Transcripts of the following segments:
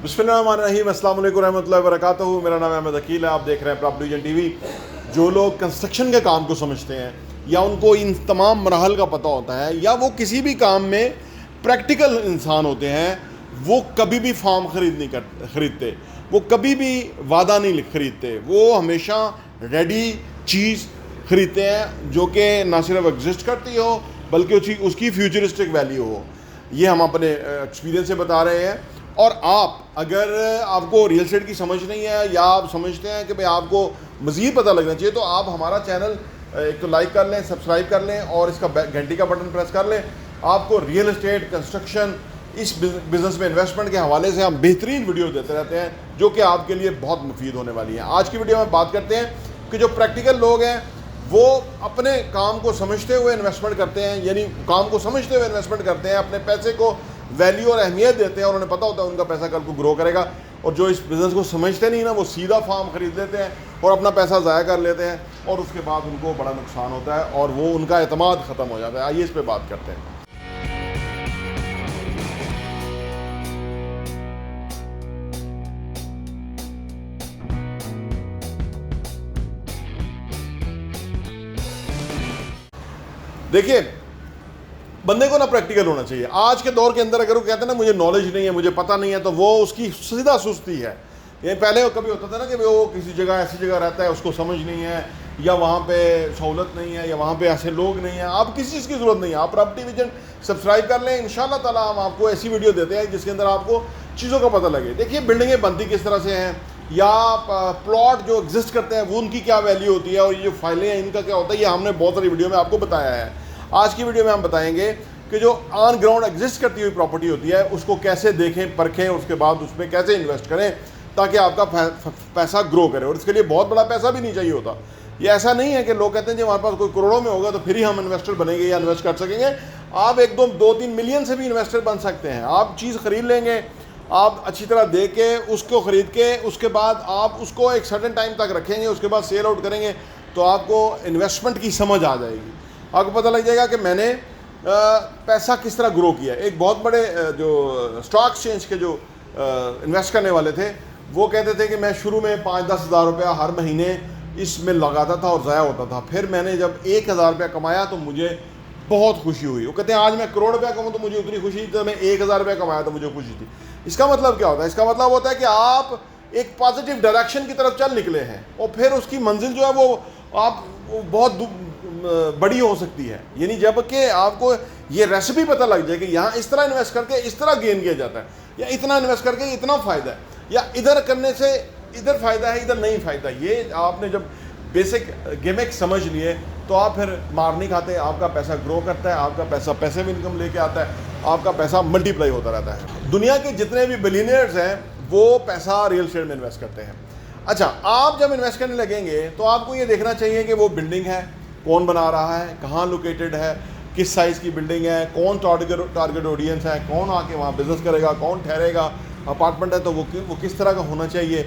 बिस्मिल्लाहिर्रहमानिर्रहीम, अस्सलाम वालेकुम रहमतुल्लाहि व बरकातहू। मेरा नाम अहमद अकील है। आप देख रहे हैं प्रॉपर्टी विजन टीवी। जो लोग कंस्ट्रक्शन के काम को समझते हैं या उनको इन तमाम मराहल का पता होता है या वो किसी भी काम में प्रैक्टिकल इंसान होते हैं, वो कभी भी फार्म खरीदते, वो कभी भी वादा नहीं खरीदते, वो हमेशा रेडी चीज़ खरीदते हैं जो कि ना सिर्फ एग्जिस्ट करती हो बल्कि उसकी फ्यूचरिस्टिक वैल्यू हो। ये हम अपने एक्सपीरियंस से बता रहे हैं। और आप अगर आपको रियल एस्टेट की समझ नहीं है या आप समझते हैं कि भाई आपको मज़ीद पता लगना चाहिए, तो आप हमारा चैनल एक तो लाइक कर लें, सब्सक्राइब कर लें और इसका घंटी का बटन प्रेस कर लें। आपको रियल एस्टेट, कंस्ट्रक्शन, इस बिज़नेस में इन्वेस्टमेंट के हवाले से हम बेहतरीन वीडियो देते रहते हैं जो कि आपके लिए बहुत मुफीद होने वाली हैं। आज की वीडियो में बात करते हैं कि जो प्रैक्टिकल लोग हैं वो अपने काम को समझते हुए इन्वेस्टमेंट करते हैं, यानी काम को समझते हुए इन्वेस्टमेंट करते हैं, अपने पैसे को वैल्यू और अहमियत देते हैं और उन्हें पता होता है उनका पैसा कल को ग्रो करेगा। और जो इस बिज़नेस को समझते नहीं ना, वो सीधा फार्म खरीद लेते हैं और अपना पैसा ज़ाया कर लेते हैं और उसके बाद उनको बड़ा नुकसान होता है और वो उनका एतमाद ख़त्म हो जाता है। आइए इस पर बात करते हैं। देखिए, बंदे को ना प्रैक्टिकल होना चाहिए। आज के दौर के अंदर अगर वो कहते हैं ना मुझे नॉलेज नहीं है, मुझे पता नहीं है, तो वो उसकी सीधा सुस्ती है। ये पहले कभी होता था ना कि वो किसी जगह ऐसी जगह रहता है, उसको समझ नहीं है या वहाँ पे सहूलत नहीं है या वहाँ पे ऐसे लोग नहीं हैं। आप किसी चीज़ की ज़रूरत नहीं है। आप प्रॉपर्टी विजन सब्सक्राइब कर लें, इंशाल्लाह ताला हम आपको ऐसी वीडियो देते हैं जिसके अंदर आपको चीज़ों का पता लगे। देखिए, बिल्डिंगें बनती किस तरह से हैं या प्लॉट जो एग्जिस्ट करते हैं वो उनकी क्या वैल्यू होती है और ये जो फाइलें हैं इनका क्या होता है, ये हमने बहुत सारी वीडियो में आपको बताया है। आज की वीडियो में हम बताएंगे कि जो ऑन ग्राउंड एग्जिस्ट करती हुई प्रॉपर्टी होती है उसको कैसे देखें, परखें, उसके बाद उसमें कैसे इन्वेस्ट करें ताकि आपका पैसा ग्रो करे। और इसके लिए बहुत बड़ा पैसा भी नहीं चाहिए होता। ये ऐसा नहीं है कि लोग कहते हैं जी हमारे पास कोई करोड़ों में होगा तो फिर ही हम इन्वेस्टर बनेंगे या इन्वेस्ट कर सकेंगे। आप एक दो तीन मिलियन से भी इन्वेस्टर बन सकते हैं। आप चीज़ खरीद लेंगे, आप अच्छी तरह देख के उसको ख़रीद के उसके बाद आप उसको एक सर्टेन टाइम तक रखेंगे, उसके बाद सेल आउट करेंगे तो आपको इन्वेस्टमेंट की समझ आ जाएगी। आपको पता लग जाएगा कि मैंने पैसा किस तरह ग्रो किया। एक बहुत बड़े जो स्टॉक एक्सचेंज के जो इन्वेस्ट करने वाले थे वो कहते थे कि मैं शुरू में 5-10 हज़ार रुपया हर महीने इसमें लगाता था और ज़ाया होता था। फिर मैंने जब 1,000 रुपया कमाया तो मुझे बहुत खुशी हुई। वो कहते हैं आज मैं करोड़ रुपया कमाऊँ तो मुझे उतनी खुशी थी, तो मैं 1,000 रुपया कमाया तो मुझे खुशी थी। इसका मतलब क्या होता है? इसका मतलब होता है कि आप एक पॉजिटिव डायरेक्शन की तरफ चल निकले हैं और फिर उसकी मंजिल जो है वो आप बहुत बड़ी हो सकती है। यानी जबकि आपको ये रेसिपी पता लग जाए कि यहाँ इस तरह इन्वेस्ट करके इस तरह गेन किया जाता है या इतना इन्वेस्ट करके इतना फ़ायदा है या इधर करने से इधर फ़ायदा है, इधर नहीं फ़ायदा। ये आपने जब बेसिक गिमिक समझ लिए तो आप फिर मार नहीं खाते। आपका पैसा ग्रो करता है, आपका पैसा पैसे में इनकम लेके आता है, आपका पैसा मल्टीप्लाई होता रहता है। दुनिया के जितने भी बिलियनियर्स हैं वो पैसा रियल एस्टेट में इन्वेस्ट करते हैं। अच्छा, आप जब इन्वेस्ट करने लगेंगे तो आपको ये देखना चाहिए कि वो बिल्डिंग है, कौन बना रहा है, कहाँ लोकेटेड है, किस साइज़ की बिल्डिंग है, कौन टारगेट ऑडियंस है, कौन आके वहाँ बिज़नेस करेगा, कौन ठहरेगा। अपार्टमेंट है तो वो किस तरह का होना चाहिए,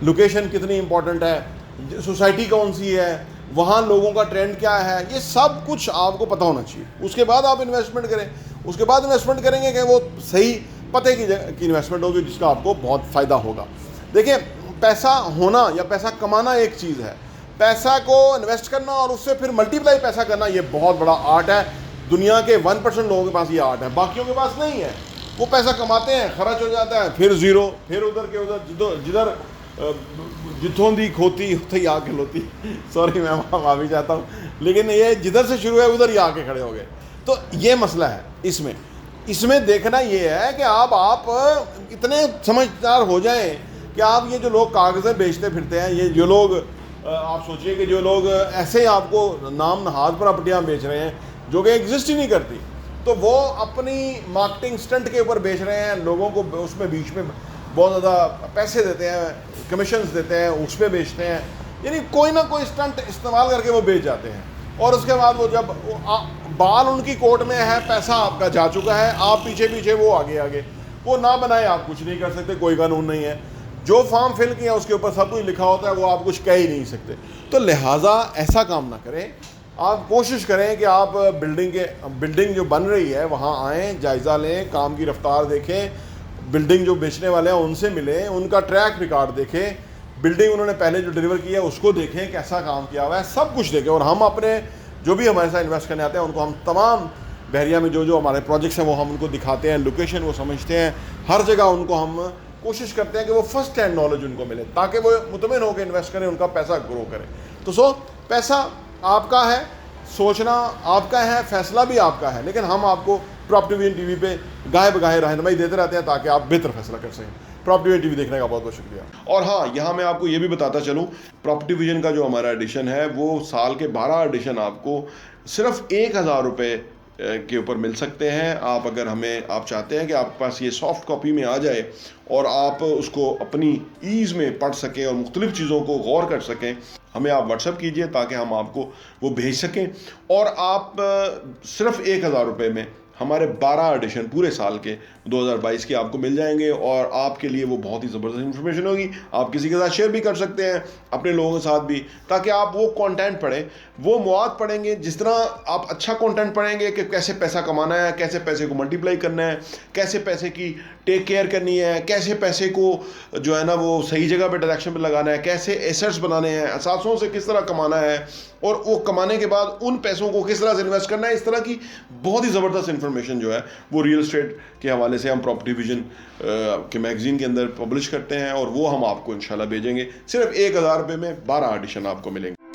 लोकेशन कितनी इंपॉर्टेंट है, सोसाइटी कौन सी है, वहाँ लोगों का ट्रेंड क्या है, ये सब कुछ आपको पता होना चाहिए। उसके बाद आप इन्वेस्टमेंट करें। उसके बाद इन्वेस्टमेंट करेंगे कि वो सही पते की इन्वेस्टमेंट होगी जिसका आपको बहुत फ़ायदा होगा। देखिए, पैसा होना या पैसा कमाना एक चीज़ है, पैसा को इन्वेस्ट करना और उससे फिर मल्टीप्लाई पैसा करना ये बहुत बड़ा आर्ट है। दुनिया के 1% लोगों के पास ये आर्ट है, बाकियों के पास नहीं है। वो पैसा कमाते हैं, खर्च हो जाता है, फिर ज़ीरो, फिर उधर के उधर, जिधर जितों दी खोती उतों ही आके लोती। सॉरी, मैं माफ़ी चाहता हूँ, लेकिन ये जिधर से शुरू है उधर ही आके खड़े हो गए। तो ये मसला है इसमें देखना ये है कि आप इतने समझदार हो जाएं कि आप ये जो लोग कागज़ें बेचते फिरते हैं, ये जो लोग आप सोचिए कि जो लोग ऐसे आपको नाम नहाद प्रॉपर्टियाँ बेच रहे हैं जो कि एग्जिस्ट ही नहीं करती, तो वो अपनी मार्केटिंग स्टंट के ऊपर बेच रहे हैं, लोगों को उसमें बीच में बहुत ज़्यादा पैसे देते हैं, कमीशंस देते हैं, उसमें बेचते हैं। यानी कोई ना कोई स्टंट इस्तेमाल करके वो बेच जाते हैं और उसके बाद वो जब बाल उनकी कोर्ट में है, पैसा आपका जा चुका है, आप पीछे पीछे, वो आगे वो ना बनाए आप कुछ नहीं कर सकते, कोई कानून नहीं है। जो फॉर्म फिल किया उसके ऊपर सब कुछ लिखा होता है, वो आप कुछ कह ही नहीं सकते। तो लिहाजा ऐसा काम ना करें। आप कोशिश करें कि आप बिल्डिंग जो बन रही है वहाँ आएँ, जायज़ा लें, काम की रफ्तार देखें, बिल्डिंग जो बेचने वाले हैं उनसे मिलें, उनका ट्रैक रिकॉर्ड देखें, बिल्डिंग उन्होंने पहले जो डिलीवर की है उसको देखें, कैसा काम किया हुआ है, सब कुछ देखें। और हम अपने जो भी हमारे साथ इन्वेस्ट करने आते हैं उनको हम तमाम बहरिया में जो जो हमारे प्रोजेक्ट्स हैं वो हम उनको दिखाते हैं, लोकेशन वो समझते हैं, हर जगह उनको हम कोशिश करते हैं कि वो फर्स्ट हैंड नॉलेज उनको मिले ताकि वो मुतमिन होकर इन्वेस्ट करें, उनका पैसा ग्रो करें। तो पैसा आपका है, सोचना आपका है, फैसला भी आपका है, लेकिन हम आपको प्रॉपर्टी विजन टीवी पे गाहे बगाहे रहनुमाई देते रहते हैं ताकि आप बेहतर फैसला कर सकें। प्रॉपर्टी विजन टीवी देखने का बहुत बहुत शुक्रिया। और हाँ, यहाँ मैं आपको ये भी बताता चलूँ, प्रॉपर्टी विजन का जो हमारा एडिशन है वो साल के 12 एडिशन आपको सिर्फ 1000 रुपये के ऊपर मिल सकते हैं। आप अगर आप चाहते हैं कि आपके पास ये सॉफ्ट कॉपी में आ जाए और आप उसको अपनी ईज़ में पढ़ सकें और मुख्तलिफ़ चीज़ों को गौर कर सकें, हमें आप व्हाट्सएप कीजिए ताकि हम आपको वो भेज सकें। और आप सिर्फ 1000 रुपये में हमारे 12 एडिशन पूरे साल के 2022 के आपको मिल जाएंगे और आपके लिए वो बहुत ही ज़बरदस्त इन्फॉर्मेशन होगी। आप किसी के साथ शेयर भी कर सकते हैं, अपने लोगों के साथ भी, ताकि आप वो कंटेंट पढ़ें, वो मवाद पढ़ेंगे। जिस तरह आप अच्छा कंटेंट पढ़ेंगे कि कैसे पैसा कमाना है, कैसे पैसे को मल्टीप्लाई करना है, कैसे पैसे की टेक केयर करनी है, कैसे पैसे को जो है ना वो सही जगह पे डायरेक्शन पे लगाना है, कैसे एसेट्स बनाने हैं, असासों से किस तरह कमाना है और वो कमाने के बाद उन पैसों को किस तरह से इन्वेस्ट करना है, इस तरह की बहुत ही ज़बरदस्त इन्फॉर्मेशन जो है वो रियल एस्टेट के हवाले से हम प्रॉपर्टी विजन के मैगजीन के अंदर पब्लिश करते हैं और वो हम आपको इंशाल्लाह भेजेंगे। सिर्फ 1000 रुपये में 12 एडिशन आपको मिलेंगे।